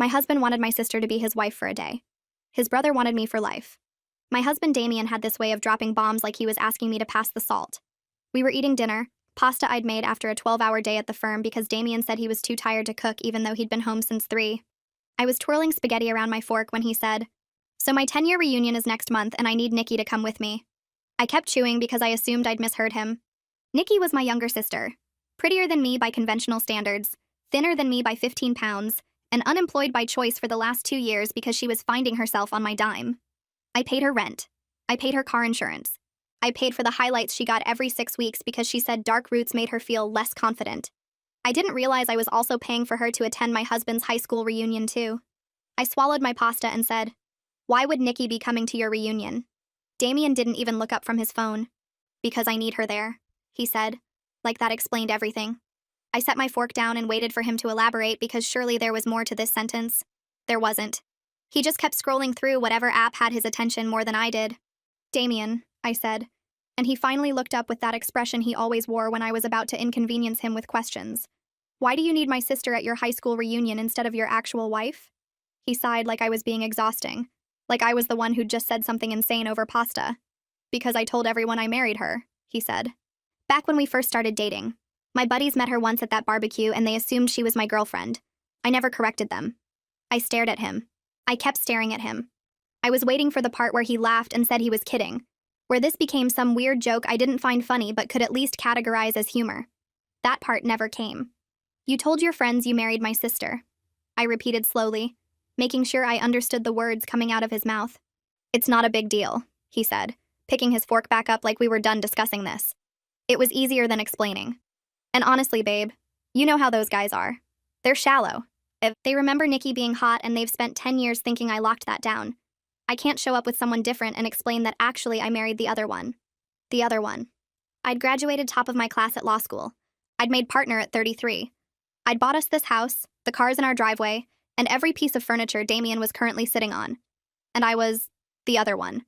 My husband wanted my sister to be his wife for a day. His brother wanted me for life. My husband Damien had this way of dropping bombs like he was asking me to pass the salt. We were eating dinner, pasta I'd made after a 12-hour day at the firm because Damien said he was too tired to cook even though he'd been home since 3. I was twirling spaghetti around my fork when he said, "So my 10-year reunion is next month and I need Nikki to come with me." I kept chewing because I assumed I'd misheard him. Nikki was my younger sister, prettier than me by conventional standards, thinner than me by 15 pounds, and unemployed by choice for the last 2 years because she was finding herself on my dime. I paid her rent. I paid her car insurance. I paid for the highlights she got every 6 weeks because she said dark roots made her feel less confident. I didn't realize I was also paying for her to attend my husband's high school reunion too. I swallowed my pasta and said, "Why would Nikki be coming to your reunion?" Damien didn't even look up from his phone. "Because I need her there," he said. Like that explained everything. I set my fork down and waited for him to elaborate because surely there was more to this sentence. There wasn't. He just kept scrolling through whatever app had his attention more than I did. "Damien," I said, and he finally looked up with that expression he always wore when I was about to inconvenience him with questions. "Why do you need my sister at your high school reunion instead of your actual wife?" He sighed like I was being exhausting, like I was the one who'd just said something insane over pasta. "Because I told everyone I married her," he said. "Back when we first started dating. My buddies met her once at that barbecue and they assumed she was my girlfriend. I never corrected them." I stared at him. I kept staring at him. I was waiting for the part where he laughed and said he was kidding, where this became some weird joke I didn't find funny but could at least categorize as humor. That part never came. "You told your friends you married my sister," I repeated slowly, making sure I understood the words coming out of his mouth. "It's not a big deal," he said, picking his fork back up like we were done discussing this. "It was easier than explaining. And honestly, babe, you know how those guys are. They're shallow. If they remember Nikki being hot and they've spent 10 years thinking I locked that down. I can't show up with someone different and explain that actually I married the other one. The other one. I'd graduated top of my class at law school. I'd made partner at 33. I'd bought us this house, the cars in our driveway, and every piece of furniture Damien was currently sitting on. And I was the other one."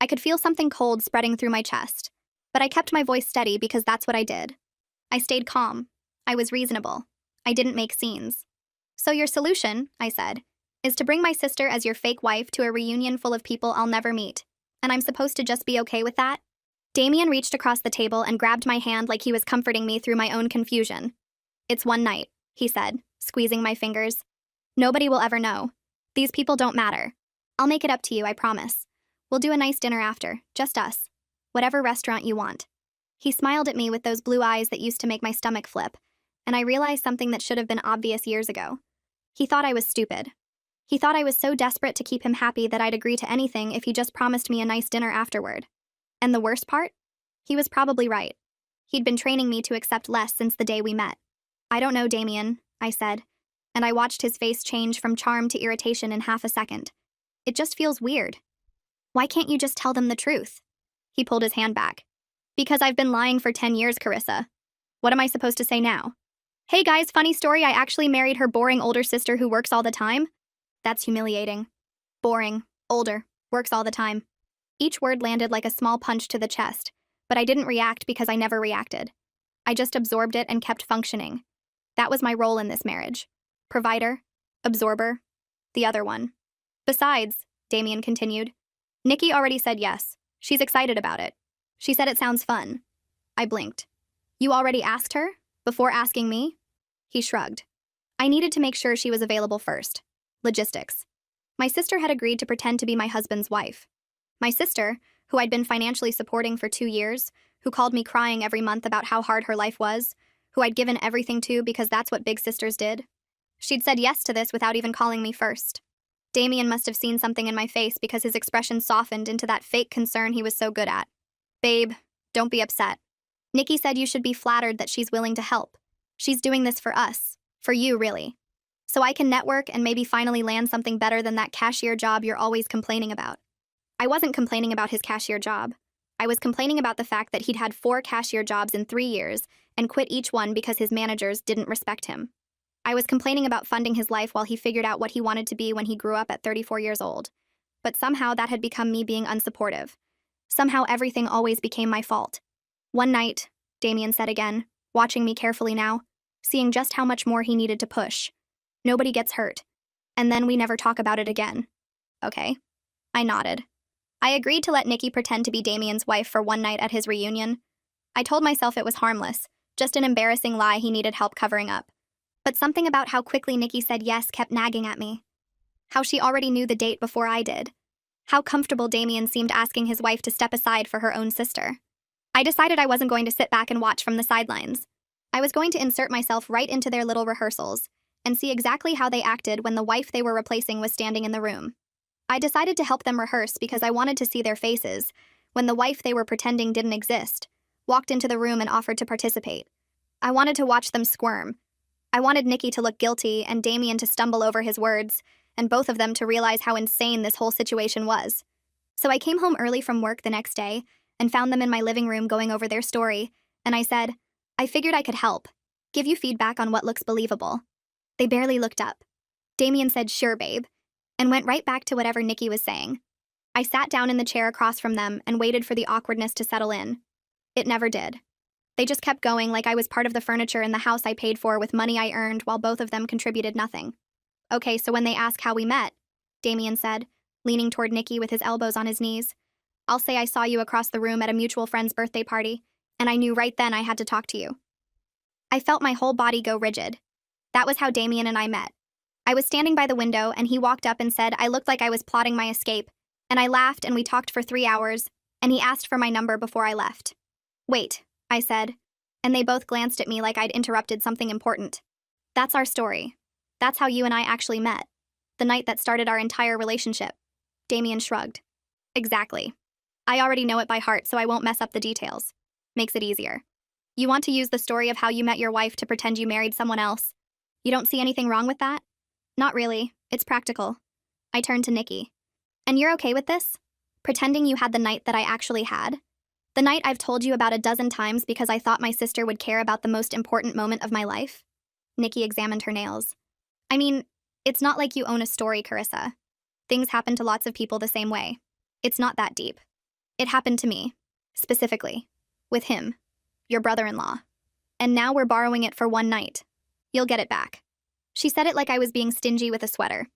I could feel something cold spreading through my chest, but I kept my voice steady because that's what I did. I stayed calm. I was reasonable. I didn't make scenes. "So your solution," I said, "is to bring my sister as your fake wife to a reunion full of people I'll never meet. And I'm supposed to just be okay with that?" Damien reached across the table and grabbed my hand like he was comforting me through my own confusion. "It's one night," he said, squeezing my fingers. "Nobody will ever know. These people don't matter. I'll make it up to you, I promise. We'll do a nice dinner after, just us. Whatever restaurant you want." He smiled at me with those blue eyes that used to make my stomach flip, and I realized something that should have been obvious years ago. He thought I was stupid. He thought I was so desperate to keep him happy that I'd agree to anything if he just promised me a nice dinner afterward. And the worst part? He was probably right. He'd been training me to accept less since the day we met. "I don't know, Damien," I said, and I watched his face change from charm to irritation in half a second. "It just feels weird. Why can't you just tell them the truth?" He pulled his hand back. "Because I've been lying for 10 years, Carissa. What am I supposed to say now? Hey guys, funny story, I actually married her boring older sister who works all the time." That's humiliating. Boring, older, works all the time. Each word landed like a small punch to the chest, but I didn't react because I never reacted. I just absorbed it and kept functioning. That was my role in this marriage. Provider, absorber, the other one. "Besides," Damien continued, "Nikki already said yes. She's excited about it. She said it sounds fun." I blinked. "You already asked her? Before asking me?" He shrugged. "I needed to make sure she was available first. Logistics. My sister had agreed to pretend to be my husband's wife. My sister, who I'd been financially supporting for 2 years, who called me crying every month about how hard her life was, who I'd given everything to because that's what big sisters did. She'd said yes to this without even calling me first. Damien must have seen something in my face because his expression softened into that fake concern he was so good at. "Babe, don't be upset. Nikki said you should be flattered that she's willing to help. She's doing this for us. For you, really. So I can network and maybe finally land something better than that cashier job you're always complaining about." I wasn't complaining about his cashier job. I was complaining about the fact that he'd had 4 cashier jobs in 3 years and quit each one because his managers didn't respect him. I was complaining about funding his life while he figured out what he wanted to be when he grew up at 34 years old. But somehow that had become me being unsupportive. Somehow everything always became my fault. "One night," Damien said again, watching me carefully now, seeing just how much more he needed to push. "Nobody gets hurt. And then we never talk about it again. Okay. I nodded. I agreed to let Nikki pretend to be Damien's wife for one night at his reunion. I told myself it was harmless, just an embarrassing lie he needed help covering up. But something about how quickly Nikki said yes kept nagging at me. How she already knew the date before I did. How comfortable Damien seemed asking his wife to step aside for her own sister. I decided I wasn't going to sit back and watch from the sidelines. I was going to insert myself right into their little rehearsals and see exactly how they acted when the wife they were replacing was standing in the room. I decided to help them rehearse because I wanted to see their faces when the wife they were pretending didn't exist walked into the room and offered to participate. I wanted to watch them squirm. I wanted Nikki to look guilty and Damien to stumble over his words, and both of them to realize how insane this whole situation was. So I came home early from work the next day and found them in my living room going over their story, and I said, I figured I could help, give you feedback on what looks believable. They barely looked up. Damien said, sure, babe, and went right back to whatever Nikki was saying. I sat down in the chair across from them and waited for the awkwardness to settle in. It never did. They just kept going like I was part of the furniture in the house I paid for with money I earned while both of them contributed nothing. Okay, so when they ask how we met, Damien said, leaning toward Nikki with his elbows on his knees, I'll say I saw you across the room at a mutual friend's birthday party, and I knew right then I had to talk to you. I felt my whole body go rigid. That was how Damien and I met. I was standing by the window, and he walked up and said I looked like I was plotting my escape, and I laughed and we talked for 3 hours, and he asked for my number before I left. Wait, I said, and they both glanced at me like I'd interrupted something important. That's our story. That's how you and I actually met. The night that started our entire relationship. Damien shrugged. Exactly. I already know it by heart, so I won't mess up the details. Makes it easier. You want to use the story of how you met your wife to pretend you married someone else. You don't see anything wrong with that? Not really. It's practical. I turned to Nikki. And you're okay with this? Pretending you had the night that I actually had? The night I've told you about a dozen times because I thought my sister would care about the most important moment of my life? Nikki examined her nails. I mean, it's not like you own a story, Carissa. Things happen to lots of people the same way. It's not that deep. It happened to me, specifically, with him, your brother-in-law. And now we're borrowing it for one night. You'll get it back. She said it like I was being stingy with a sweater.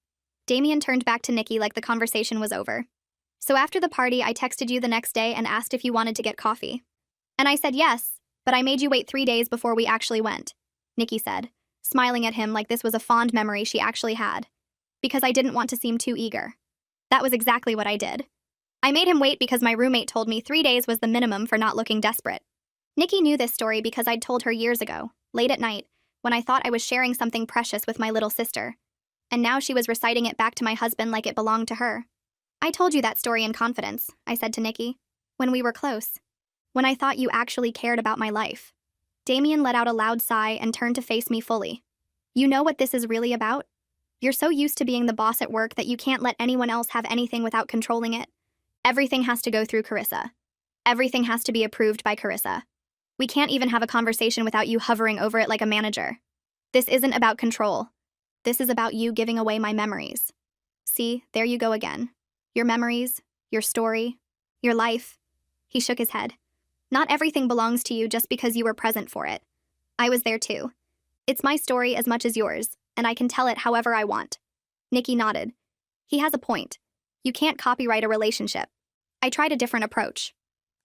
Damien turned back to Nikki like the conversation was over. So after the party, I texted you the next day and asked if you wanted to get coffee. And I said yes, but I made you wait 3 days before we actually went, Nikki said, smiling at him like this was a fond memory she actually had. Because I didn't want to seem too eager. That was exactly what I did. I made him wait because my roommate told me 3 days was the minimum for not looking desperate. Nikki knew this story because I'd told her years ago, late at night, when I thought I was sharing something precious with my little sister. And now she was reciting it back to my husband like it belonged to her. I told you that story in confidence, I said to Nikki, when we were close. When I thought you actually cared about my life. Damien let out a loud sigh and turned to face me fully. You know what this is really about? You're so used to being the boss at work that you can't let anyone else have anything without controlling it. Everything has to go through Carissa. Everything has to be approved by Carissa. We can't even have a conversation without you hovering over it like a manager. This isn't about control. This is about you giving away my memories. See, there you go again. Your memories, your story, your life. He shook his head. Not everything belongs to you just because you were present for it. I was there too. It's my story as much as yours, and I can tell it however I want. Nikki nodded. He has a point. You can't copyright a relationship. I tried a different approach.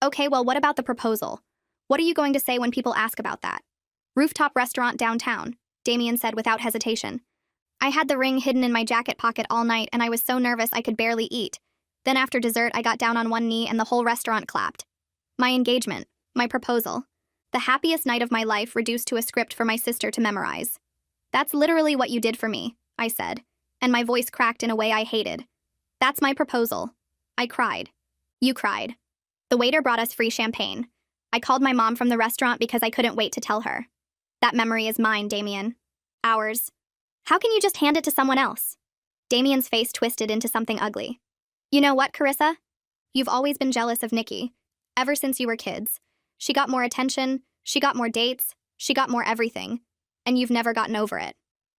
Okay, well, what about the proposal? What are you going to say when people ask about that? Rooftop restaurant downtown, Damien said without hesitation. I had the ring hidden in my jacket pocket all night and I was so nervous I could barely eat. Then after dessert, I got down on one knee and the whole restaurant clapped. My engagement, my proposal. The happiest night of my life reduced to a script for my sister to memorize. That's literally what you did for me, I said, and my voice cracked in a way I hated. That's my proposal. I cried. You cried. The waiter brought us free champagne. I called my mom from the restaurant because I couldn't wait to tell her. That memory is mine, Damien. Ours. How can you just hand it to someone else? Damien's face twisted into something ugly. You know what, Carissa? You've always been jealous of Nikki. Ever since you were kids. She got more attention, she got more dates, she got more everything. And you've never gotten over it.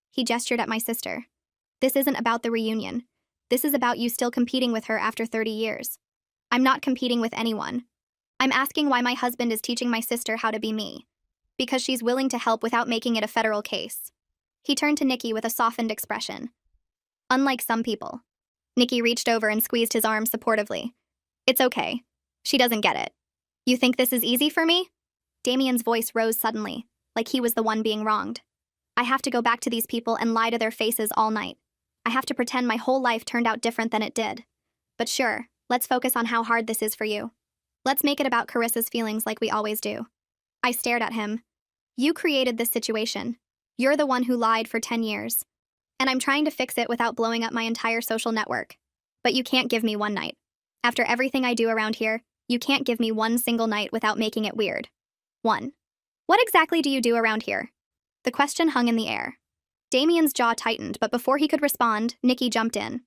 He gestured at my sister. This isn't about the reunion. This is about you still competing with her after 30 years. I'm not competing with anyone. I'm asking why my husband is teaching my sister how to be me. Because she's willing to help without making it a federal case. He turned to Nikki with a softened expression. Unlike some people. Nikki reached over and squeezed his arm supportively. It's okay. She doesn't get it. You think this is easy for me? Damien's voice rose suddenly, like he was the one being wronged. I have to go back to these people and lie to their faces all night. I have to pretend my whole life turned out different than it did. But sure, let's focus on how hard this is for you. Let's make it about Carissa's feelings like we always do. I stared at him. You created this situation. You're the one who lied for 10 years. And I'm trying to fix it without blowing up my entire social network. But you can't give me one night. After everything I do around here, you can't give me one single night without making it weird. 1. What exactly do you do around here? The question hung in the air. Damien's jaw tightened, but before he could respond, Nikki jumped in.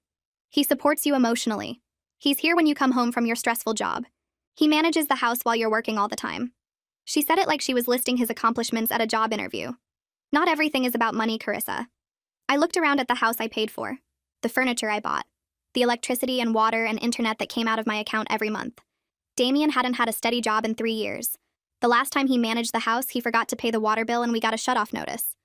He supports you emotionally. He's here when you come home from your stressful job. He manages the house while you're working all the time. She said it like she was listing his accomplishments at a job interview. Not everything is about money, Carissa. I looked around at the house I paid for, the furniture I bought, the electricity and water and internet that came out of my account every month. Damien hadn't had a steady job in 3 years. The last time he managed the house, he forgot to pay the water bill and we got a shut-off notice.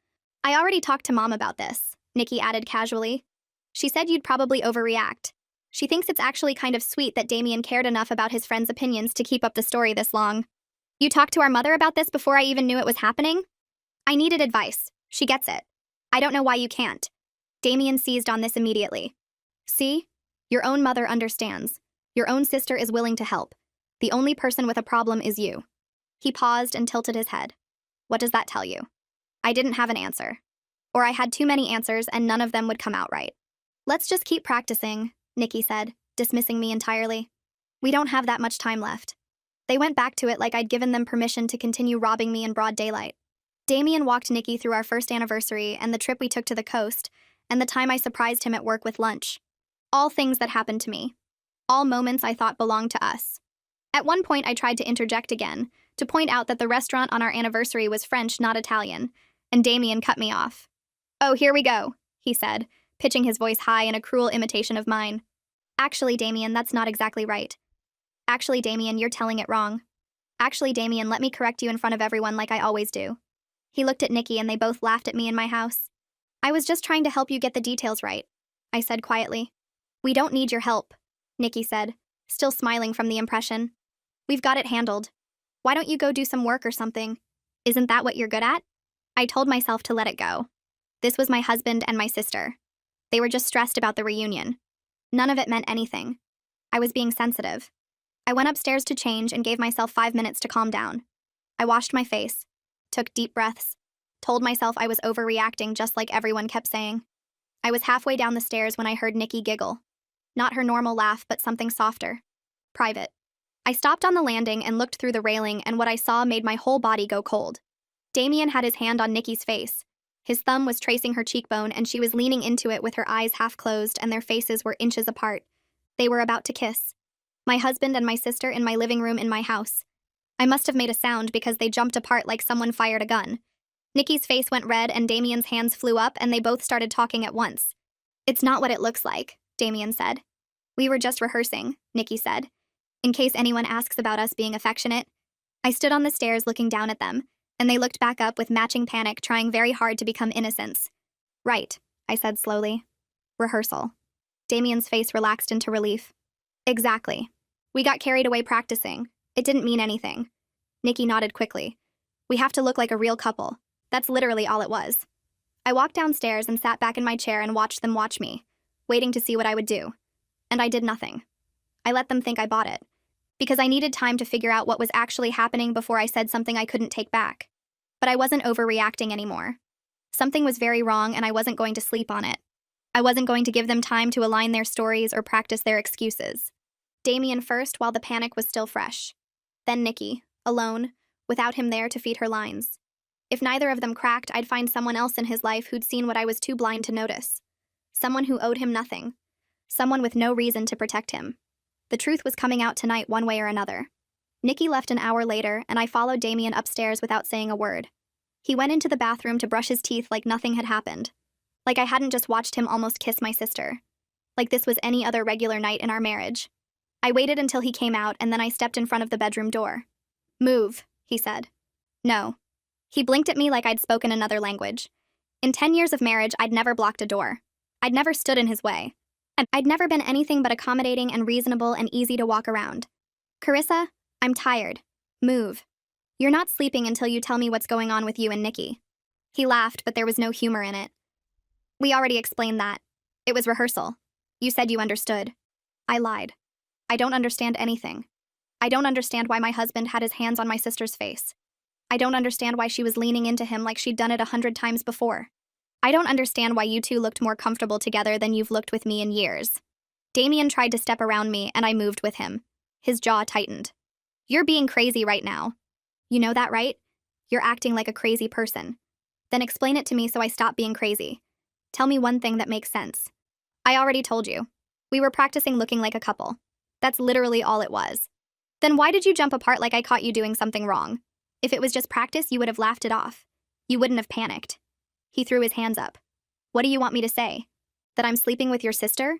I already talked to Mom about this, Nikki added casually. She said you'd probably overreact. She thinks it's actually kind of sweet that Damien cared enough about his friend's opinions to keep up the story this long. You talked to our mother about this before I even knew it was happening? I needed advice. She gets it. I don't know why you can't. Damien seized on this immediately. See? Your own mother understands. Your own sister is willing to help. The only person with a problem is you. He paused and tilted his head. What does that tell you? I didn't have an answer. Or I had too many answers and none of them would come out right. Let's just keep practicing, Nikki said, dismissing me entirely. We don't have that much time left. They went back to it like I'd given them permission to continue robbing me in broad daylight. Damien walked Nikki through our first anniversary and the trip we took to the coast, and the time I surprised him at work with lunch. All things that happened to me. All moments I thought belonged to us. At one point I tried to interject again, to point out that the restaurant on our anniversary was French, not Italian, and Damien cut me off. Oh, here we go, he said, pitching his voice high in a cruel imitation of mine. Actually, Damien, that's not exactly right. Actually, Damien, you're telling it wrong. Actually, Damien, let me correct you in front of everyone like I always do. He looked at Nikki and they both laughed at me in my house. I was just trying to help you get the details right, I said quietly. We don't need your help, Nikki said, still smiling from the impression. We've got it handled. Why don't you go do some work or something? Isn't that what you're good at? I told myself to let it go. This was my husband and my sister. They were just stressed about the reunion. None of it meant anything. I was being sensitive. I went upstairs to change and gave myself 5 minutes to calm down. I washed my face, took deep breaths, told myself I was overreacting just like everyone kept saying. I was halfway down the stairs when I heard Nikki giggle. Not her normal laugh, but something softer. Private. I stopped on the landing and looked through the railing, and what I saw made my whole body go cold. Damien had his hand on Nikki's face. His thumb was tracing her cheekbone, and she was leaning into it with her eyes half closed and their faces were inches apart. They were about to kiss. My husband and my sister in my living room in my house. I must have made a sound because they jumped apart like someone fired a gun. Nikki's face went red and Damien's hands flew up and they both started talking at once. It's not what it looks like, Damien said. We were just rehearsing, Nikki said. In case anyone asks about us being affectionate. I stood on the stairs looking down at them, and they looked back up with matching panic, trying very hard to become innocents. Right, I said slowly. Rehearsal. Damien's face relaxed into relief. Exactly. We got carried away practicing. It didn't mean anything. Nikki nodded quickly. We have to look like a real couple. That's literally all it was. I walked downstairs and sat back in my chair and watched them watch me, waiting to see what I would do. And I did nothing. I let them think I bought it. Because I needed time to figure out what was actually happening before I said something I couldn't take back. But I wasn't overreacting anymore. Something was very wrong and I wasn't going to sleep on it. I wasn't going to give them time to align their stories or practice their excuses. Damien first while the panic was still fresh. Then Nikki, alone, without him there to feed her lines. If neither of them cracked, I'd find someone else in his life who'd seen what I was too blind to notice. Someone who owed him nothing. Someone with no reason to protect him. The truth was coming out tonight one way or another. Nikki left an hour later, and I followed Damien upstairs without saying a word. He went into the bathroom to brush his teeth like nothing had happened. Like I hadn't just watched him almost kiss my sister. Like this was any other regular night in our marriage. I waited until he came out, and then I stepped in front of the bedroom door. Move, he said. No. He blinked at me like I'd spoken another language. In 10 years of marriage, I'd never blocked a door. I'd never stood in his way. And I'd never been anything but accommodating and reasonable and easy to walk around. Carissa, I'm tired. Move. You're not sleeping until you tell me what's going on with you and Nikki. He laughed, but there was no humor in it. We already explained that. It was rehearsal. You said you understood. I lied. I don't understand anything. I don't understand why my husband had his hands on my sister's face. I don't understand why she was leaning into him like she'd done it 100 times before. I don't understand why you two looked more comfortable together than you've looked with me in years. Damien tried to step around me and I moved with him. His jaw tightened. You're being crazy right now. You know that, right? You're acting like a crazy person. Then explain it to me so I stop being crazy. Tell me one thing that makes sense. I already told you. We were practicing looking like a couple. That's literally all it was. Then why did you jump apart like I caught you doing something wrong? If it was just practice, you would have laughed it off. You wouldn't have panicked. He threw his hands up. What do you want me to say? That I'm sleeping with your sister?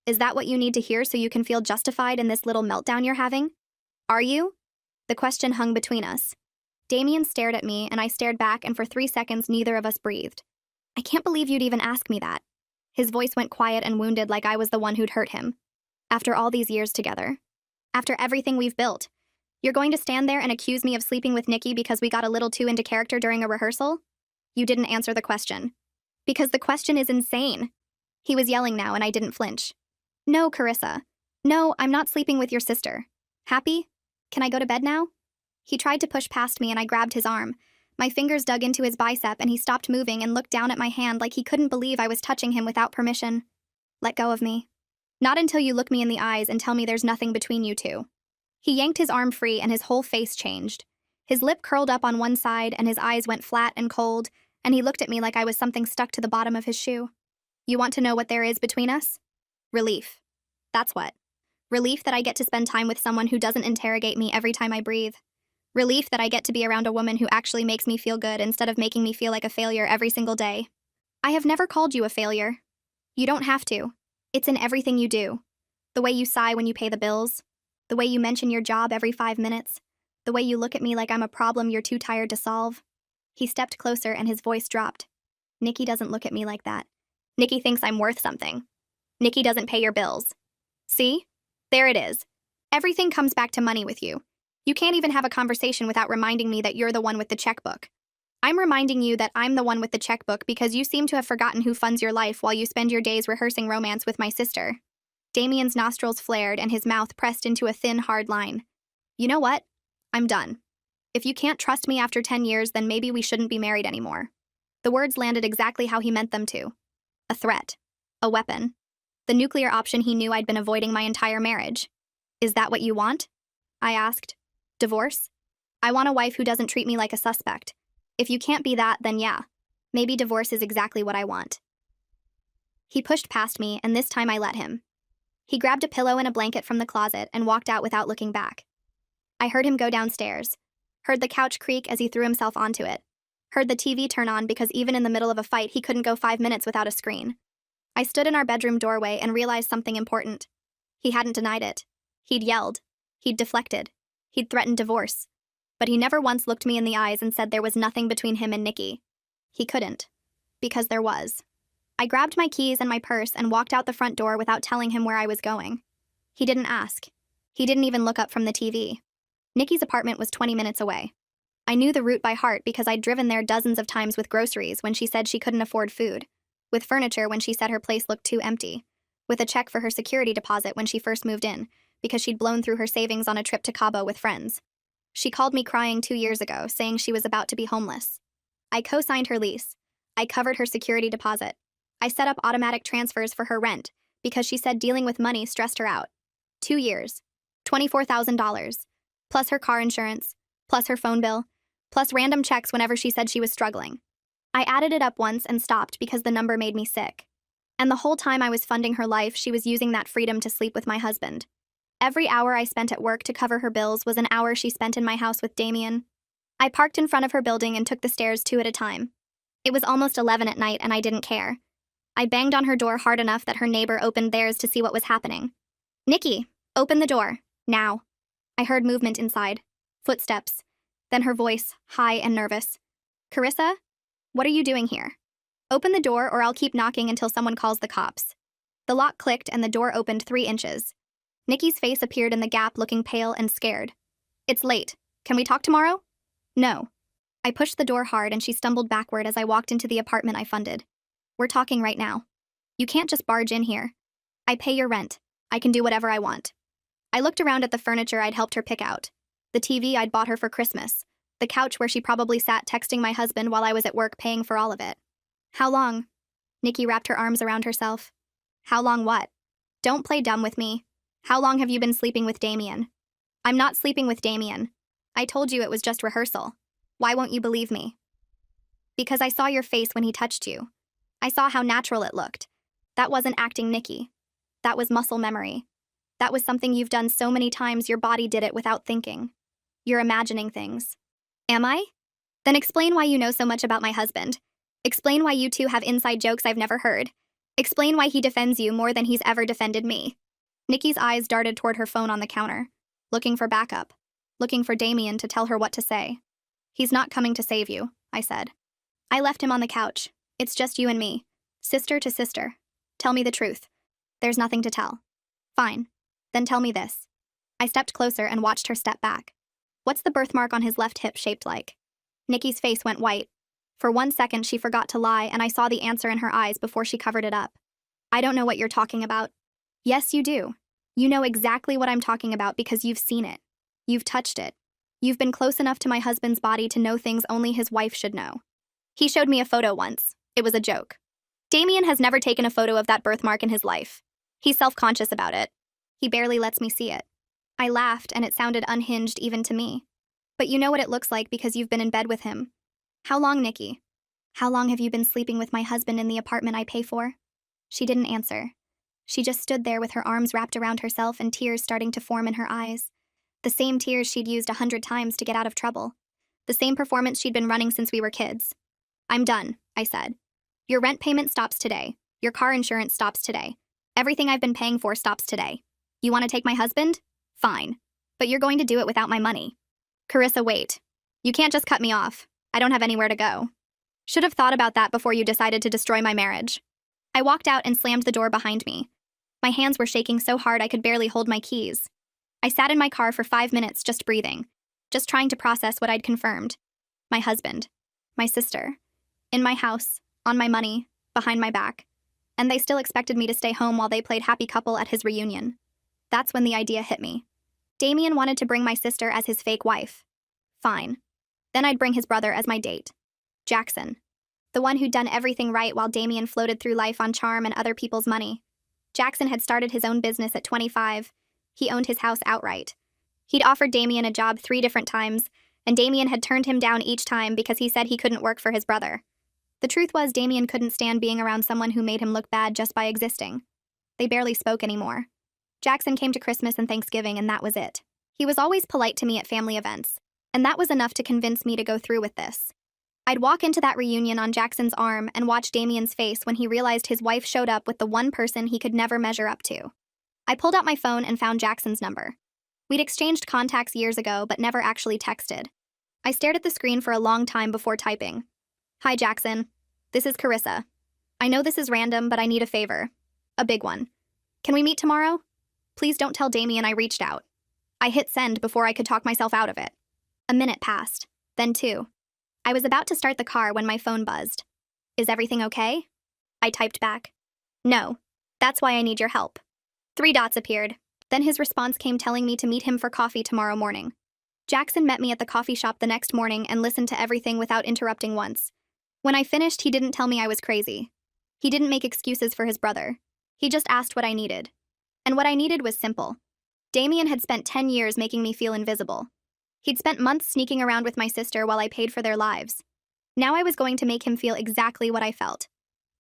Is that what you need to hear so you can feel justified in this little meltdown you're having? Are you? The question hung between us. Damien stared at me and I stared back, and for 3 seconds neither of us breathed. I can't believe you'd even ask me that. His voice went quiet and wounded like I was the one who'd hurt him. After all these years together. After everything we've built. You're going to stand there and accuse me of sleeping with Nikki because we got a little too into character during a rehearsal? You didn't answer the question. Because the question is insane. He was yelling now and I didn't flinch. No, Carissa. No, I'm not sleeping with your sister. Happy? Can I go to bed now? He tried to push past me and I grabbed his arm. My fingers dug into his bicep and he stopped moving and looked down at my hand like he couldn't believe I was touching him without permission. Let go of me. Not until you look me in the eyes and tell me there's nothing between you two. He yanked his arm free and his whole face changed. His lip curled up on one side and his eyes went flat and cold, and he looked at me like I was something stuck to the bottom of his shoe. You want to know what there is between us? Relief. That's what. Relief that I get to spend time with someone who doesn't interrogate me every time I breathe. Relief that I get to be around a woman who actually makes me feel good instead of making me feel like a failure every single day. I have never called you a failure. You don't have to. It's in everything you do. The way you sigh when you pay the bills. The way you mention your job every 5 minutes. The way you look at me like I'm a problem you're too tired to solve. He stepped closer and his voice dropped. Nikki doesn't look at me like that. Nikki thinks I'm worth something. Nikki doesn't pay your bills. See? There it is. Everything comes back to money with you. You can't even have a conversation without reminding me that you're the one with the checkbook. I'm reminding you that I'm the one with the checkbook because you seem to have forgotten who funds your life while you spend your days rehearsing romance with my sister. Damien's nostrils flared and his mouth pressed into a thin, hard line. You know what? I'm done. If you can't trust me after 10 years, then maybe we shouldn't be married anymore. The words landed exactly how he meant them to. A threat. A weapon. The nuclear option he knew I'd been avoiding my entire marriage. Is that what you want? I asked. Divorce? I want a wife who doesn't treat me like a suspect. If you can't be that, then yeah. Maybe divorce is exactly what I want. He pushed past me, and this time I let him. He grabbed a pillow and a blanket from the closet and walked out without looking back. I heard him go downstairs. Heard the couch creak as he threw himself onto it. Heard the TV turn on because even in the middle of a fight, he couldn't go 5 minutes without a screen. I stood in our bedroom doorway and realized something important. He hadn't denied it. He'd yelled. He'd deflected. He'd threatened divorce. But he never once looked me in the eyes and said there was nothing between him and Nikki. He couldn't. Because there was. I grabbed my keys and my purse and walked out the front door without telling him where I was going. He didn't ask. He didn't even look up from the TV. Nikki's apartment was 20 minutes away. I knew the route by heart because I'd driven there dozens of times with groceries when she said she couldn't afford food, with furniture when she said her place looked too empty, with a check for her security deposit when she first moved in because she'd blown through her savings on a trip to Cabo with friends. She called me crying 2 years ago, saying she was about to be homeless. I co-signed her lease. I covered her security deposit. I set up automatic transfers for her rent because she said dealing with money stressed her out. 2 years. $24,000. Plus her car insurance. Plus her phone bill. Plus random checks whenever she said she was struggling. I added it up once and stopped because the number made me sick. And the whole time I was funding her life, she was using that freedom to sleep with my husband. Every hour I spent at work to cover her bills was an hour she spent in my house with Damien. I parked in front of her building and took the stairs 2 at a time. It was almost 11 at night and I didn't care. I banged on her door hard enough that her neighbor opened theirs to see what was happening. Nikki, open the door. Now. I heard movement inside. Footsteps. Then her voice, high and nervous. Carissa? What are you doing here? Open the door or I'll keep knocking until someone calls the cops. The lock clicked and the door opened 3 inches. Nikki's face appeared in the gap, looking pale and scared. It's late. Can we talk tomorrow? No. I pushed the door hard and she stumbled backward as I walked into the apartment I funded. We're talking right now. You can't just barge in here. I pay your rent. I can do whatever I want. I looked around at the furniture I'd helped her pick out. The TV I'd bought her for Christmas. The couch where she probably sat texting my husband while I was at work paying for all of it. How long? Nikki wrapped her arms around herself. How long what? Don't play dumb with me. How long have you been sleeping with Damien? I'm not sleeping with Damien. I told you it was just rehearsal. Why won't you believe me? Because I saw your face when he touched you. I saw how natural it looked. That wasn't acting, Nikki. That was muscle memory. That was something you've done so many times your body did it without thinking. You're imagining things. Am I? Then explain why you know so much about my husband. Explain why you two have inside jokes I've never heard. Explain why he defends you more than he's ever defended me. Nikki's eyes darted toward her phone on the counter, looking for backup, looking for Damien to tell her what to say. He's not coming to save you, I said. I left him on the couch. It's just you and me, sister to sister. Tell me the truth. There's nothing to tell. Fine. Then tell me this. I stepped closer and watched her step back. What's the birthmark on his left hip shaped like? Nikki's face went white. For 1 second, she forgot to lie, and I saw the answer in her eyes before she covered it up. I don't know what you're talking about. Yes, you do. You know exactly what I'm talking about because you've seen it. You've touched it. You've been close enough to my husband's body to know things only his wife should know. He showed me a photo once. It was a joke. Damien has never taken a photo of that birthmark in his life. He's self-conscious about it. He barely lets me see it. I laughed, and it sounded unhinged even to me. But you know what it looks like because you've been in bed with him. How long, Nikki? How long have you been sleeping with my husband in the apartment I pay for? She didn't answer. She just stood there with her arms wrapped around herself and tears starting to form in her eyes. The same tears she'd used 100 times to get out of trouble. The same performance she'd been running since we were kids. I'm done, I said. Your rent payment stops today. Your car insurance stops today. Everything I've been paying for stops today. You want to take my husband? Fine. But you're going to do it without my money. Carissa, wait. You can't just cut me off. I don't have anywhere to go. Should have thought about that before you decided to destroy my marriage. I walked out and slammed the door behind me. My hands were shaking so hard I could barely hold my keys. I sat in my car for 5 minutes just breathing, just trying to process what I'd confirmed. My husband. My sister. In my house, on my money, behind my back. And they still expected me to stay home while they played happy couple at his reunion. That's when the idea hit me. Damien wanted to bring my sister as his fake wife. Fine. Then I'd bring his brother as my date. Jackson. The one who'd done everything right while Damien floated through life on charm and other people's money. Jackson had started his own business at 25. He owned his house outright. He'd offered Damien a job 3 different times, and Damien had turned him down each time because he said he couldn't work for his brother. The truth was Damien couldn't stand being around someone who made him look bad just by existing. They barely spoke anymore. Jackson came to Christmas and Thanksgiving, and that was it. He was always polite to me at family events, and that was enough to convince me to go through with this. I'd walk into that reunion on Jackson's arm and watch Damien's face when he realized his wife showed up with the one person he could never measure up to. I pulled out my phone and found Jackson's number. We'd exchanged contacts years ago, but never actually texted. I stared at the screen for a long time before typing. Hi, Jackson. This is Carissa. I know this is random, but I need a favor. A big one. Can we meet tomorrow? Please don't tell Damien I reached out. I hit send before I could talk myself out of it. A minute passed, then 2. I was about to start the car when my phone buzzed. Is everything okay? I typed back. No. That's why I need your help. 3 dots appeared. Then his response came telling me to meet him for coffee tomorrow morning. Jackson met me at the coffee shop the next morning and listened to everything without interrupting once. When I finished, he didn't tell me I was crazy. He didn't make excuses for his brother. He just asked what I needed. And what I needed was simple. Damien had spent 10 years making me feel invisible. He'd spent months sneaking around with my sister while I paid for their lives. Now I was going to make him feel exactly what I felt.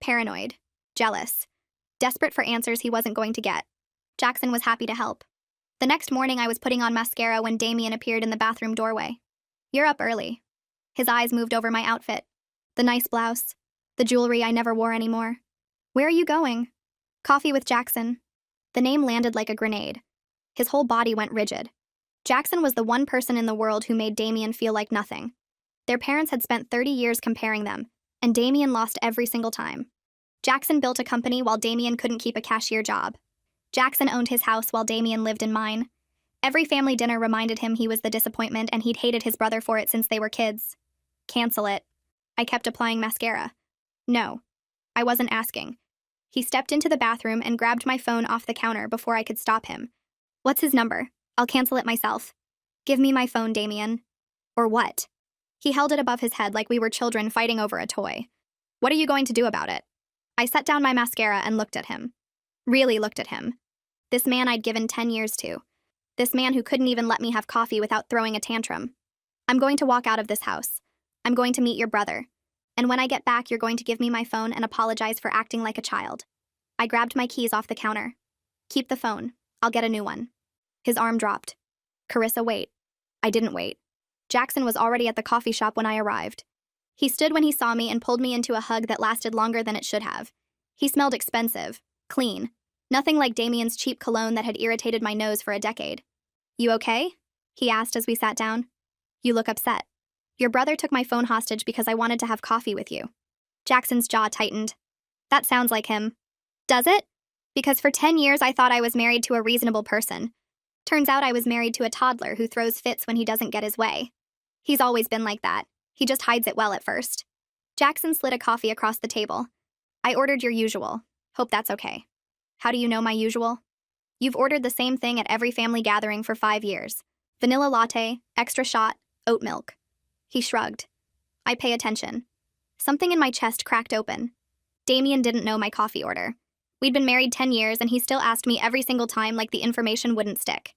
Paranoid. Jealous. Desperate for answers he wasn't going to get. Jackson was happy to help. The next morning I was putting on mascara when Damien appeared in the bathroom doorway. You're up early. His eyes moved over my outfit. The nice blouse. The jewelry I never wore anymore. Where are you going? Coffee with Jackson. The name landed like a grenade. His whole body went rigid. Jackson was the one person in the world who made Damien feel like nothing. Their parents had spent 30 years comparing them, And Damien lost every single time. Jackson built a company while Damien couldn't keep a cashier job. Jackson owned his house while Damien lived in mine. Every family dinner reminded him he was the disappointment and he'd hated his brother for it since they were kids. Cancel it. I kept applying mascara. No. I wasn't asking. He stepped into the bathroom and grabbed my phone off the counter before I could stop him. What's his number? I'll cancel it myself. Give me my phone, Damien. Or what? He held it above his head like we were children fighting over a toy. What are you going to do about it? I set down my mascara and looked at him. Really looked at him. This man I'd given 10 years to. This man who couldn't even let me have coffee without throwing a tantrum. I'm going to walk out of this house. I'm going to meet your brother. And when I get back, you're going to give me my phone and apologize for acting like a child. I grabbed my keys off the counter. Keep the phone. I'll get a new one. His arm dropped. Carissa, wait. I didn't wait. Jackson was already at the coffee shop when I arrived. He stood when he saw me and pulled me into a hug that lasted longer than it should have. He smelled expensive, clean. Nothing like Damien's cheap cologne that had irritated my nose for a decade. You okay? He asked as we sat down. You look upset. Your brother took my phone hostage because I wanted to have coffee with you. Jackson's jaw tightened. That sounds like him. Does it? Because for 10 years I thought I was married to a reasonable person. Turns out I was married to a toddler who throws fits when he doesn't get his way. He's always been like that. He just hides it well at first. Jackson slid a coffee across the table. I ordered your usual. Hope that's okay. How do you know my usual? You've ordered the same thing at every family gathering for 5 years. Vanilla latte, extra shot, oat milk. He shrugged. I pay attention. Something in my chest cracked open. Damien didn't know my coffee order. We'd been married 10 years and he still asked me every single time like the information wouldn't stick.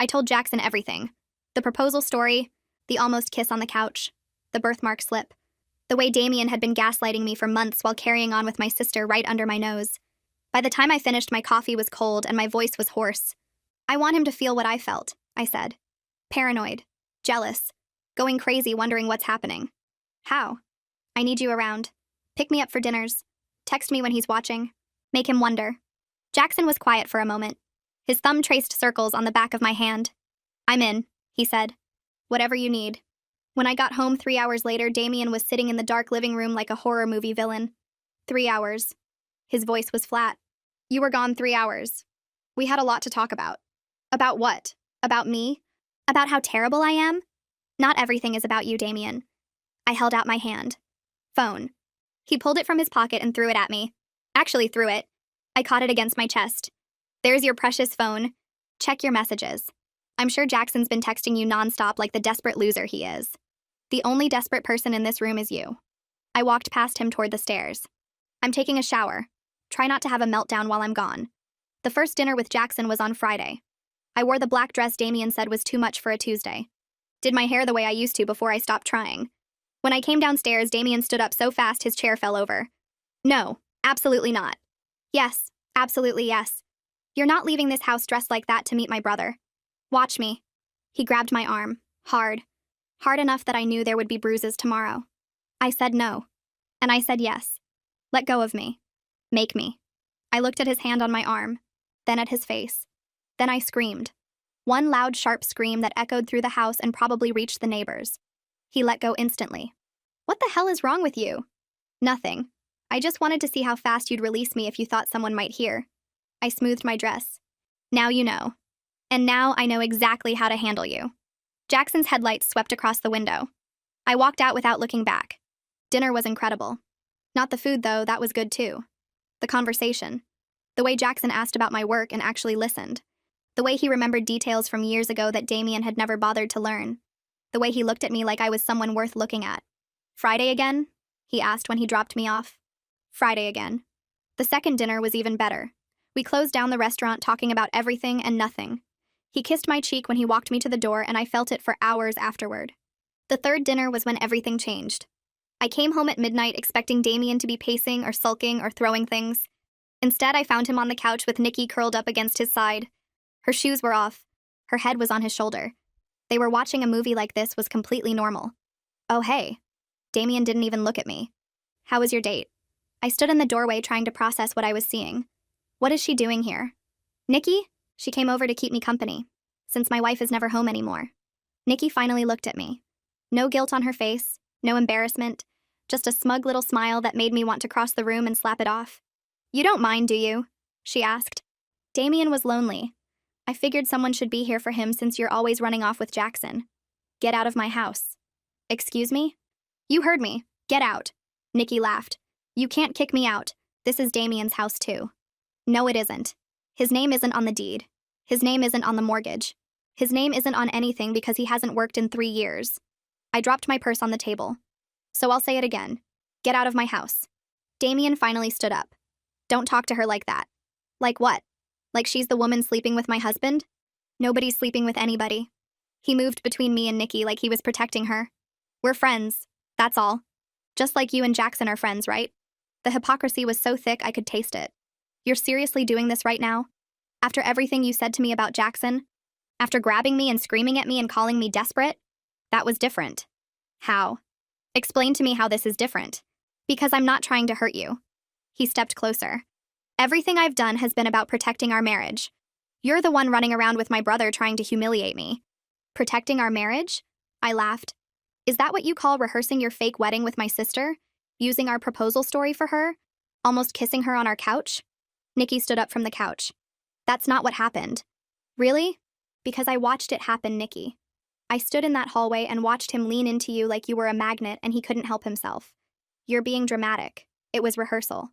I told Jackson everything. The proposal story, the almost kiss on the couch, the birthmark slip, the way Damien had been gaslighting me for months while carrying on with my sister right under my nose. By the time I finished, my coffee was cold and my voice was hoarse. I want him to feel what I felt, I said. Paranoid, jealous, going crazy wondering what's happening. How? I need you around. Pick me up for dinners. Text me when he's watching. Make him wonder. Jackson was quiet for a moment. His thumb traced circles on the back of my hand. I'm in, he said. Whatever you need. When I got home 3 hours later, Damien was sitting in the dark living room like a horror movie villain. 3 hours. His voice was flat. You were gone 3 hours. We had a lot to talk about. About what? About me? About how terrible I am? Not everything is about you, Damien. I held out my hand. Phone. He pulled it from his pocket and threw it at me. Actually threw it. I caught it against my chest. There's your precious phone. Check your messages. I'm sure Jackson's been texting you nonstop like the desperate loser he is. The only desperate person in this room is you. I walked past him toward the stairs. I'm taking a shower. Try not to have a meltdown while I'm gone. The first dinner with Jackson was on Friday. I wore the black dress Damien said was too much for a Tuesday. Did my hair the way I used to before I stopped trying. When I came downstairs, Damien stood up so fast his chair fell over. No, absolutely not. Yes, absolutely yes. You're not leaving this house dressed like that to meet my brother. Watch me. He grabbed my arm, hard. Hard enough that I knew there would be bruises tomorrow. I said no. And I said yes. Let go of me. Make me. I looked at his hand on my arm, then at his face. Then I screamed. One loud, sharp scream that echoed through the house and probably reached the neighbors. He let go instantly. What the hell is wrong with you? Nothing. I just wanted to see how fast you'd release me if you thought someone might hear. I smoothed my dress. Now you know. And now I know exactly how to handle you. Jackson's headlights swept across the window. I walked out without looking back. Dinner was incredible. Not the food, though, that was good too. The conversation. The way Jackson asked about my work and actually listened. The way he remembered details from years ago that Damien had never bothered to learn. The way he looked at me like I was someone worth looking at. Friday again? He asked when he dropped me off. Friday again. The second dinner was even better. We closed down the restaurant talking about everything and nothing. He kissed my cheek when he walked me to the door and I felt it for hours afterward. The third dinner was when everything changed. I came home at midnight expecting Damien to be pacing or sulking or throwing things. Instead, I found him on the couch with Nikki curled up against his side. Her shoes were off. Her head was on his shoulder. They were watching a movie like this was completely normal. Oh, hey. Damien didn't even look at me. How was your date? I stood in the doorway trying to process what I was seeing. What is she doing here? Nikki? She came over to keep me company, since my wife is never home anymore. Nikki finally looked at me. No guilt on her face, no embarrassment, just a smug little smile that made me want to cross the room and slap it off. You don't mind, do you? She asked. Damien was lonely. I figured someone should be here for him since you're always running off with Jackson. Get out of my house. Excuse me? You heard me. Get out. Nikki laughed. You can't kick me out. This is Damien's house too. No, it isn't. His name isn't on the deed. His name isn't on the mortgage. His name isn't on anything because he hasn't worked in 3 years. I dropped my purse on the table. So I'll say it again. Get out of my house. Damien finally stood up. Don't talk to her like that. Like what? Like she's the woman sleeping with my husband? Nobody's sleeping with anybody. He moved between me and Nikki like he was protecting her. We're friends. That's all. Just like you and Jackson are friends, right? The hypocrisy was so thick I could taste it. You're seriously doing this right now? After everything you said to me about Jackson? After grabbing me and screaming at me and calling me desperate? That was different. How? Explain to me how this is different. Because I'm not trying to hurt you. He stepped closer. Everything I've done has been about protecting our marriage. You're the one running around with my brother trying to humiliate me. Protecting our marriage? I laughed. Is that what you call rehearsing your fake wedding with my sister? Using our proposal story for her? Almost kissing her on our couch? Nikki stood up from the couch. That's not what happened. Really? Because I watched it happen, Nikki. I stood in that hallway and watched him lean into you like you were a magnet and he couldn't help himself. You're being dramatic. It was rehearsal.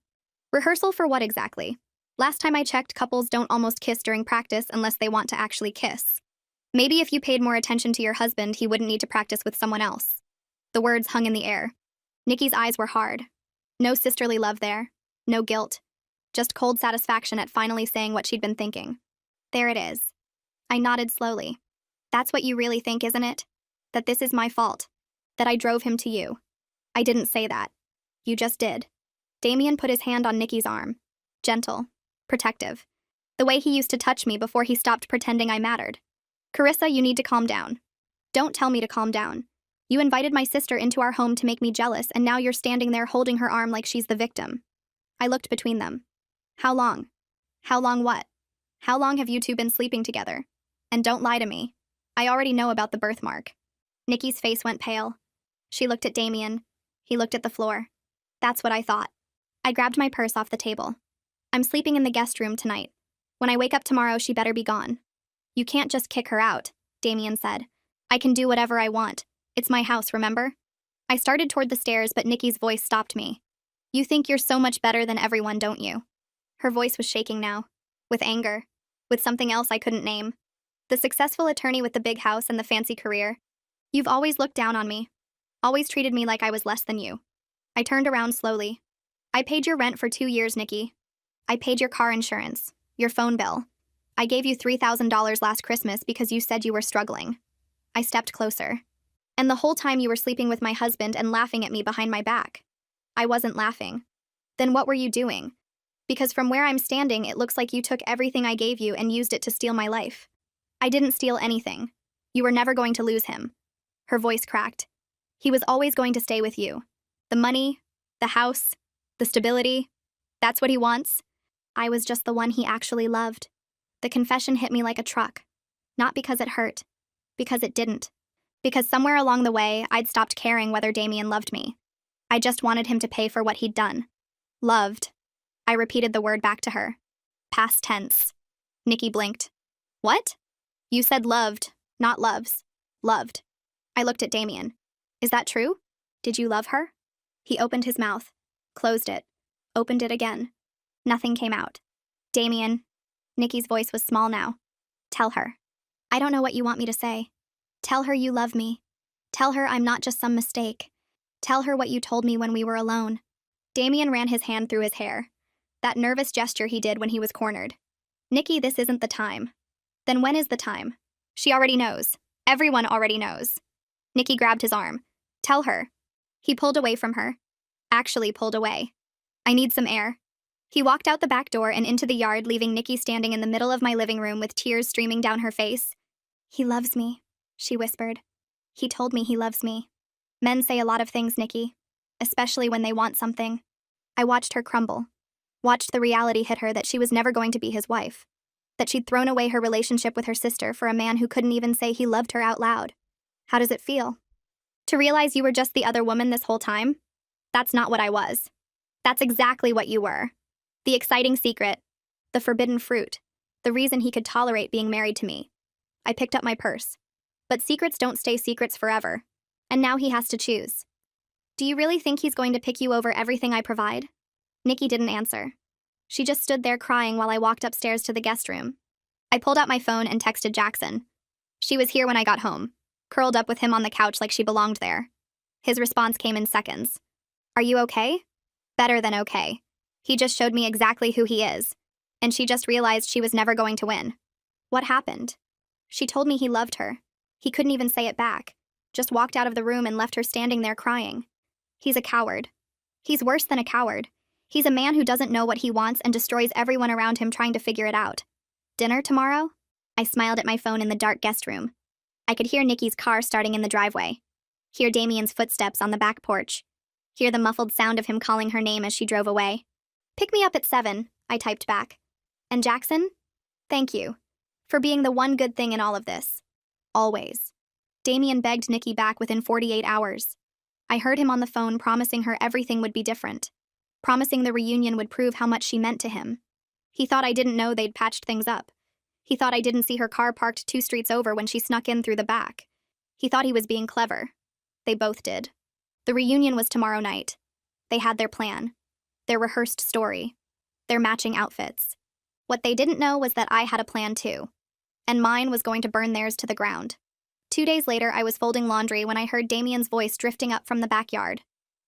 Rehearsal for what exactly? Last time I checked, couples don't almost kiss during practice unless they want to actually kiss. Maybe if you paid more attention to your husband, he wouldn't need to practice with someone else. The words hung in the air. Nikki's eyes were hard. No sisterly love there. No guilt. Just cold satisfaction at finally saying what she'd been thinking. There it is. I nodded slowly. That's what you really think, isn't it? That this is my fault. That I drove him to you. I didn't say that. You just did. Damien put his hand on Nikki's arm. Gentle. Protective. The way he used to touch me before he stopped pretending I mattered. Carissa, you need to calm down. Don't tell me to calm down. You invited my sister into our home to make me jealous, and now you're standing there holding her arm like she's the victim. I looked between them. How long? How long what? How long have you two been sleeping together? And don't lie to me. I already know about the birthmark. Nikki's face went pale. She looked at Damien. He looked at the floor. That's what I thought. I grabbed my purse off the table. I'm sleeping in the guest room tonight. When I wake up tomorrow, she better be gone. You can't just kick her out, Damien said. I can do whatever I want. It's my house, remember? I started toward the stairs, but Nikki's voice stopped me. You think you're so much better than everyone, don't you? Her voice was shaking now. With anger. With something else I couldn't name. The successful attorney with the big house and the fancy career. You've always looked down on me. Always treated me like I was less than you. I turned around slowly. I paid your rent for 2 years, Nikki. I paid your car insurance. Your phone bill. I gave you $3,000 last Christmas because you said you were struggling. I stepped closer. And the whole time you were sleeping with my husband and laughing at me behind my back. I wasn't laughing. Then what were you doing? Because from where I'm standing, it looks like you took everything I gave you and used it to steal my life. I didn't steal anything. You were never going to lose him. Her voice cracked. He was always going to stay with you. The money, the house, the stability. That's what he wants. I was just the one he actually loved. The confession hit me like a truck. Not because it hurt. Because it didn't. Because somewhere along the way, I'd stopped caring whether Damien loved me. I just wanted him to pay for what he'd done. Loved. I repeated the word back to her. Past tense. Nikki blinked. What? You said loved, not loves. Loved. I looked at Damien. Is that true? Did you love her? He opened his mouth. Closed it. Opened it again. Nothing came out. Damien. Nikki's voice was small now. Tell her. I don't know what you want me to say. Tell her you love me. Tell her I'm not just some mistake. Tell her what you told me when we were alone. Damien ran his hand through his hair. That nervous gesture he did when he was cornered. Nikki, this isn't the time. Then when is the time? She already knows. Everyone already knows. Nikki grabbed his arm. Tell her. He pulled away from her. Actually pulled away. I need some air. He walked out the back door and into the yard, leaving Nikki standing in the middle of my living room with tears streaming down her face. He loves me, she whispered. He told me he loves me. Men say a lot of things, Nikki. Especially when they want something. I watched her crumble. Watched the reality hit her that she was never going to be his wife. That she'd thrown away her relationship with her sister for a man who couldn't even say he loved her out loud. How does it feel? To realize you were just the other woman this whole time? That's not what I was. That's exactly what you were. The exciting secret, the forbidden fruit, the reason he could tolerate being married to me. I picked up my purse. But secrets don't stay secrets forever. And now he has to choose. Do you really think he's going to pick you over everything I provide? Nikki didn't answer. She just stood there crying while I walked upstairs to the guest room. I pulled out my phone and texted Jackson. She was here when I got home, curled up with him on the couch like she belonged there. His response came in seconds. Are you okay? Better than okay. He just showed me exactly who he is. And she just realized she was never going to win. What happened? She told me he loved her. He couldn't even say it back. Just walked out of the room and left her standing there crying. He's a coward. He's worse than a coward. He's a man who doesn't know what he wants and destroys everyone around him trying to figure it out. Dinner tomorrow? I smiled at my phone in the dark guest room. I could hear Nikki's car starting in the driveway. Hear Damien's footsteps on the back porch. Hear the muffled sound of him calling her name as she drove away. Pick me up at 7, I typed back. And Jackson? Thank you. For being the one good thing in all of this. Always. Damien begged Nikki back within 48 hours. I heard him on the phone promising her everything would be different. Promising the reunion would prove how much she meant to him. He thought I didn't know they'd patched things up. He thought I didn't see her car parked 2 streets over when she snuck in through the back. He thought he was being clever. They both did. The reunion was tomorrow night. They had their plan. Their rehearsed story. Their matching outfits. What they didn't know was that I had a plan too. And mine was going to burn theirs to the ground. 2 days later, I was folding laundry when I heard Damien's voice drifting up from the backyard.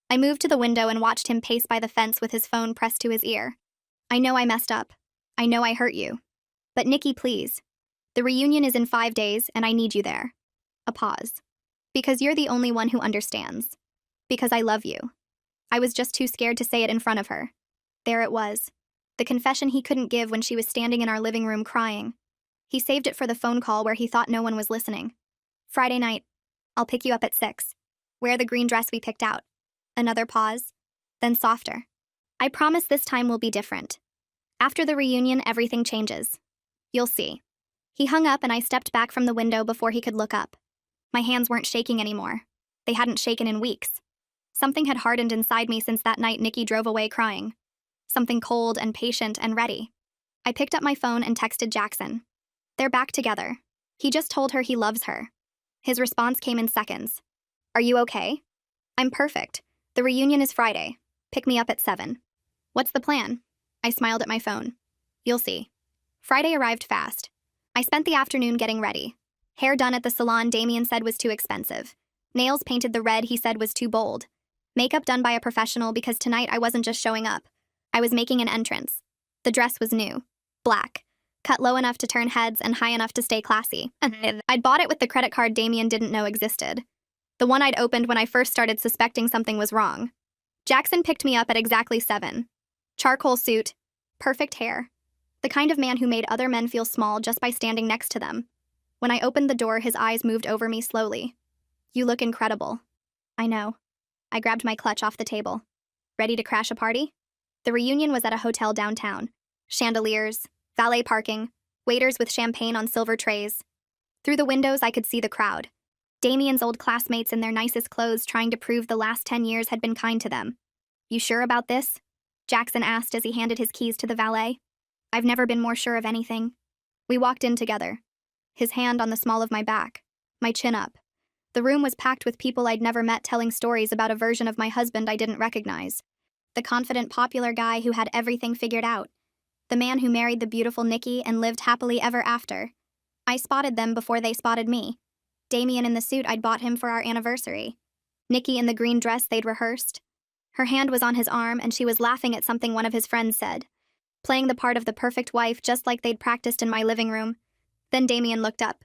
I moved to the window and watched him pace by the fence with his phone pressed to his ear. I know I messed up. I know I hurt you. But Nikki, please. The reunion is in 5 days, and I need you there. A pause. Because you're the only one who understands. Because I love you. I was just too scared to say it in front of her. There it was. The confession he couldn't give when she was standing in our living room crying. He saved it for the phone call where he thought no one was listening. Friday night. I'll pick you up at 6. Wear the green dress we picked out. Another pause. Then softer. I promise this time will be different. After the reunion, everything changes. You'll see. He hung up and I stepped back from the window before he could look up. My hands weren't shaking anymore. They hadn't shaken in weeks. Something had hardened inside me since that night Nikki drove away crying. Something cold and patient and ready. I picked up my phone and texted Jackson. They're back together. He just told her he loves her. His response came in seconds. Are you okay? I'm perfect. The reunion is Friday. Pick me up at 7. What's the plan? I smiled at my phone. You'll see. Friday arrived fast. I spent the afternoon getting ready. Hair done at the salon Damien said was too expensive. Nails painted the red he said was too bold. Makeup done by a professional because tonight I wasn't just showing up. I was making an entrance. The dress was new. Black. Cut low enough to turn heads and high enough to stay classy. I'd bought it with the credit card Damien didn't know existed. The one I'd opened when I first started suspecting something was wrong. Jackson picked me up at exactly 7. Charcoal suit. Perfect hair. The kind of man who made other men feel small just by standing next to them. When I opened the door, his eyes moved over me slowly. You look incredible. I know. I grabbed my clutch off the table. Ready to crash a party? The reunion was at a hotel downtown. Chandeliers, valet parking, waiters with champagne on silver trays. Through the windows, I could see the crowd. Damien's old classmates in their nicest clothes trying to prove the last 10 years had been kind to them. You sure about this? Jackson asked as he handed his keys to the valet. I've never been more sure of anything. We walked in together. His hand on the small of my back, my chin up. The room was packed with people I'd never met telling stories about a version of my husband I didn't recognize. The confident, popular guy who had everything figured out. The man who married the beautiful Nikki and lived happily ever after. I spotted them before they spotted me. Damien in the suit I'd bought him for our anniversary. Nikki in the green dress they'd rehearsed. Her hand was on his arm and she was laughing at something one of his friends said. Playing the part of the perfect wife just like they'd practiced in my living room. Then Damien looked up.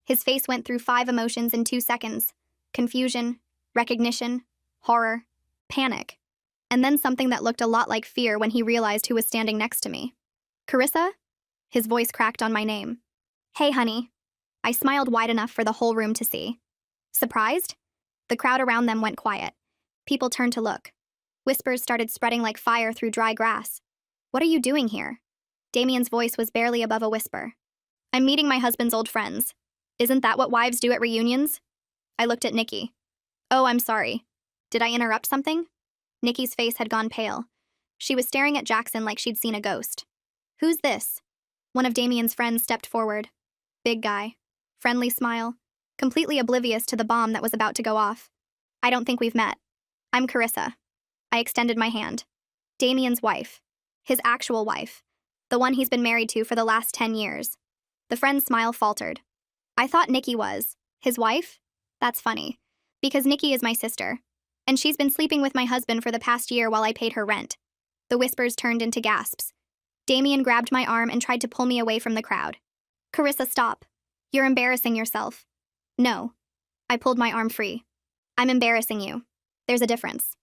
His face went through 5 emotions in 2 seconds. Confusion, recognition, horror, panic. And then something that looked a lot like fear when he realized who was standing next to me. Carissa? His voice cracked on my name. Hey, honey. I smiled wide enough for the whole room to see. Surprised? The crowd around them went quiet. People turned to look. Whispers started spreading like fire through dry grass. What are you doing here? Damien's voice was barely above a whisper. I'm meeting my husband's old friends. Isn't that what wives do at reunions? I looked at Nikki. Oh, I'm sorry. Did I interrupt something? Nikki's face had gone pale. She was staring at Jackson like she'd seen a ghost. Who's this? One of Damien's friends stepped forward. Big guy. Friendly smile. Completely oblivious to the bomb that was about to go off. I don't think we've met. I'm Carissa. I extended my hand. Damien's wife. His actual wife. The one he's been married to for the last 10 years. The friend's smile faltered. I thought Nikki was. His wife? That's funny. Because Nikki is my sister. And she's been sleeping with my husband for the past year while I paid her rent. The whispers turned into gasps. Damien grabbed my arm and tried to pull me away from the crowd. Carissa, stop. You're embarrassing yourself. No. I pulled my arm free. I'm embarrassing you. There's a difference.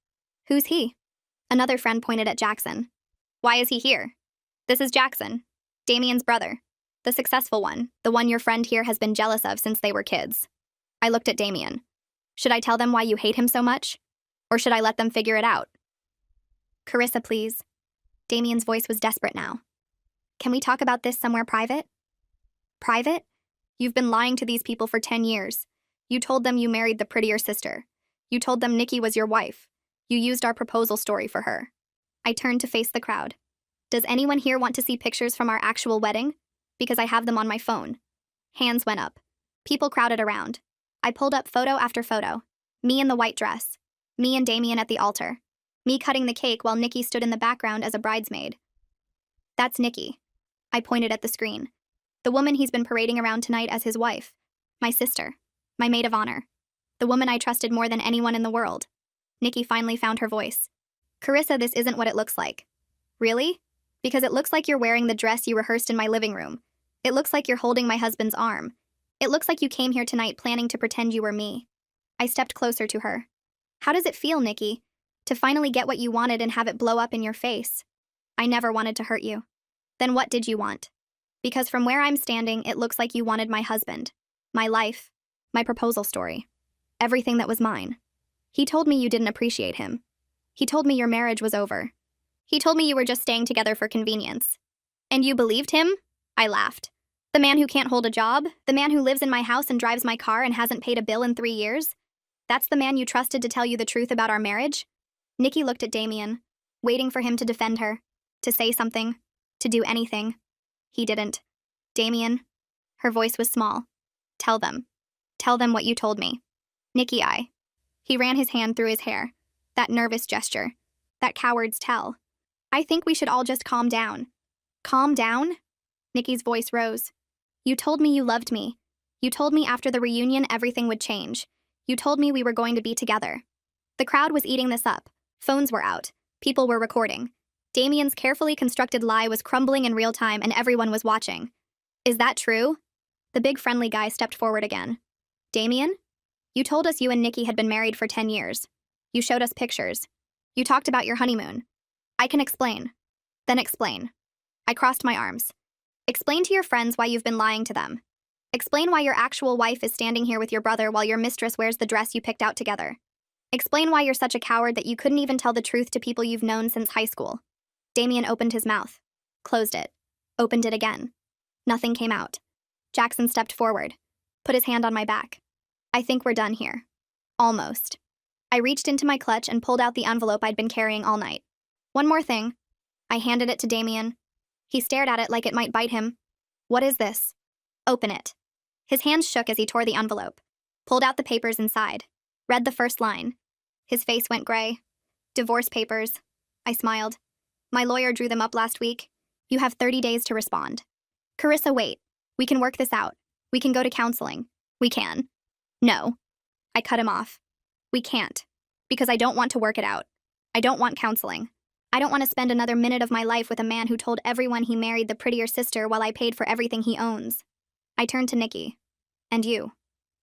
Who's he? Another friend pointed at Jackson. Why is he here? This is Jackson, Damien's brother. The successful one, the one your friend here has been jealous of since they were kids. I looked at Damien. Should I tell them why you hate him so much? Or should I let them figure it out? Carissa, please. Damien's voice was desperate now. Can we talk about this somewhere private? Private? You've been lying to these people for 10 years. You told them you married the prettier sister. You told them Nikki was your wife. You used our proposal story for her. I turned to face the crowd. Does anyone here want to see pictures from our actual wedding? Because I have them on my phone. Hands went up. People crowded around. I pulled up photo after photo. Me in the white dress. Me and Damien at the altar. Me cutting the cake while Nikki stood in the background as a bridesmaid. That's Nikki. I pointed at the screen. The woman he's been parading around tonight as his wife. My sister. My maid of honor. The woman I trusted more than anyone in the world. Nikki finally found her voice. Carissa, this isn't what it looks like. Really? Because it looks like you're wearing the dress you rehearsed in my living room. It looks like you're holding my husband's arm. It looks like you came here tonight planning to pretend you were me. I stepped closer to her. How does it feel, Nikki? To finally get what you wanted and have it blow up in your face? I never wanted to hurt you. Then what did you want? Because from where I'm standing, it looks like you wanted my husband. My life. My proposal story. Everything that was mine. He told me you didn't appreciate him. He told me your marriage was over. He told me you were just staying together for convenience. And you believed him? I laughed. The man who can't hold a job? The man who lives in my house and drives my car and hasn't paid a bill in 3 years? That's the man you trusted to tell you the truth about our marriage? Nikki looked at Damien, waiting for him to defend her, to say something, to do anything. He didn't. Damien. Her voice was small. Tell them. Tell them what you told me. Nikki, He ran his hand through his hair. That nervous gesture. That coward's tell. I think we should all just calm down. Calm down? Nikki's voice rose. You told me you loved me. You told me after the reunion everything would change. You told me we were going to be together. The crowd was eating this up. Phones were out. People were recording. Damien's carefully constructed lie was crumbling in real time and everyone was watching. Is that true? The big friendly guy stepped forward again. Damien? You told us you and Nikki had been married for 10 years. You showed us pictures. You talked about your honeymoon. I can explain. Then explain. I crossed my arms. Explain to your friends why you've been lying to them. Explain why your actual wife is standing here with your brother while your mistress wears the dress you picked out together. Explain why you're such a coward that you couldn't even tell the truth to people you've known since high school. Damien opened his mouth, closed it, opened it again. Nothing came out. Jackson stepped forward, put his hand on my back. I think we're done here. Almost. I reached into my clutch and pulled out the envelope I'd been carrying all night. One more thing. I handed it to Damien. He stared at it like it might bite him. What is this? Open it. His hands shook as he tore the envelope, pulled out the papers inside, read the first line. His face went gray. Divorce papers. I smiled. My lawyer drew them up last week. You have 30 days to respond. Carissa, wait. We can work this out. We can go to counseling. We can. No. I cut him off. We can't. Because I don't want to work it out. I don't want counseling. I don't want to spend another minute of my life with a man who told everyone he married the prettier sister while I paid for everything he owns. I turned to Nikki. And you.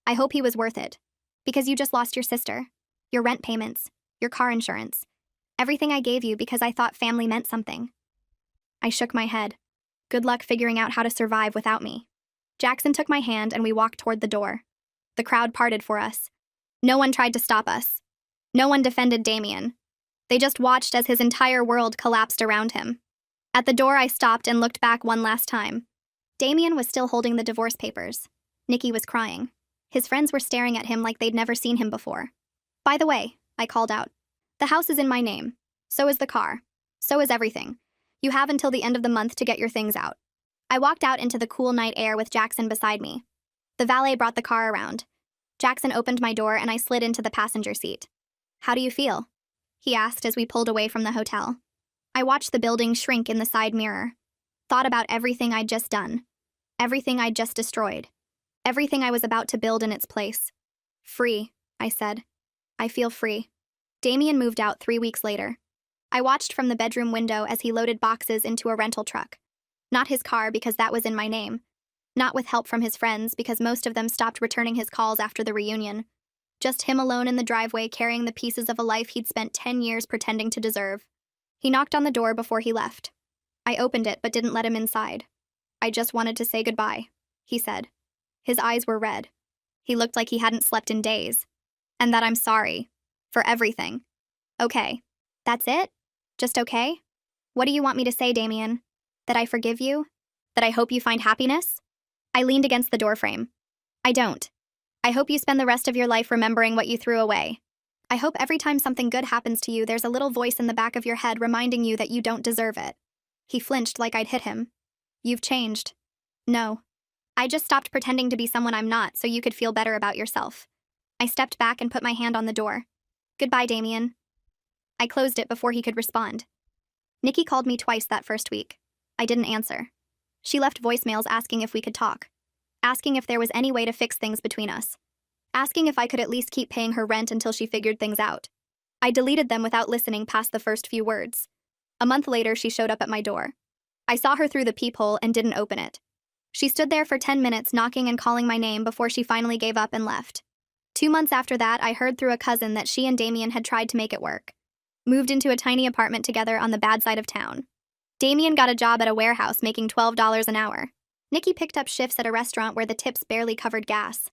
I hope he was worth it. Because you just lost your sister. Your rent payments. Your car insurance. Everything I gave you because I thought family meant something. I shook my head. Good luck figuring out how to survive without me. Jackson took my hand and we walked toward the door. The crowd parted for us. No one tried to stop us. No one defended Damien. They just watched as his entire world collapsed around him. At the door, I stopped and looked back one last time. Damien was still holding the divorce papers. Nikki was crying. His friends were staring at him like they'd never seen him before. By the way, I called out. The house is in my name. So is the car. So is everything. You have until the end of the month to get your things out. I walked out into the cool night air with Jackson beside me. The valet brought the car around. Jackson opened my door and I slid into the passenger seat. How do you feel? He asked as we pulled away from the hotel. I watched the building shrink in the side mirror. Thought about everything I'd just done. Everything I'd just destroyed. Everything I was about to build in its place. Free, I said. I feel free. Damien moved out 3 weeks later. I watched from the bedroom window as he loaded boxes into a rental truck. Not his car because that was in my name. Not with help from his friends because most of them stopped returning his calls after the reunion. Just him alone in the driveway carrying the pieces of a life he'd spent 10 years pretending to deserve. He knocked on the door before he left. I opened it but didn't let him inside. I just wanted to say goodbye, he said. His eyes were red. He looked like he hadn't slept in days. And that I'm sorry. For everything. Okay. That's it? Just okay? What do you want me to say, Damien? That I forgive you? That I hope you find happiness? I leaned against the doorframe. I don't. I hope you spend the rest of your life remembering what you threw away. I hope every time something good happens to you, there's a little voice in the back of your head reminding you that you don't deserve it. He flinched like I'd hit him. You've changed. No. I just stopped pretending to be someone I'm not so you could feel better about yourself. I stepped back and put my hand on the door. Goodbye, Damien. I closed it before he could respond. Nikki called me twice that first week. I didn't answer. She left voicemails asking if we could talk. Asking if there was any way to fix things between us. Asking if I could at least keep paying her rent until she figured things out. I deleted them without listening past the first few words. A month later, she showed up at my door. I saw her through the peephole and didn't open it. She stood there for 10 minutes knocking and calling my name before she finally gave up and left. 2 months after that, I heard through a cousin that she and Damien had tried to make it work. Moved into a tiny apartment together on the bad side of town. Damien got a job at a warehouse making $12 an hour. Nikki picked up shifts at a restaurant where the tips barely covered gas.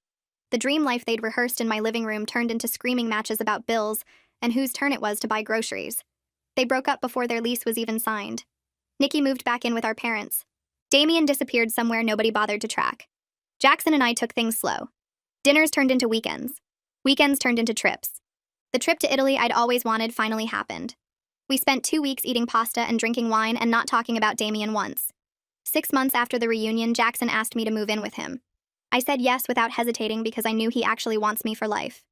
The dream life they'd rehearsed in my living room turned into screaming matches about bills and whose turn it was to buy groceries. They broke up before their lease was even signed. Nikki moved back in with our parents. Damien disappeared somewhere nobody bothered to track. Jackson and I took things slow. Dinners turned into weekends. Weekends turned into trips. The trip to Italy I'd always wanted finally happened. We spent 2 weeks eating pasta and drinking wine and not talking about Damien once. 6 months after the reunion, Jackson asked me to move in with him. I said yes without hesitating because I knew he actually wants me for life.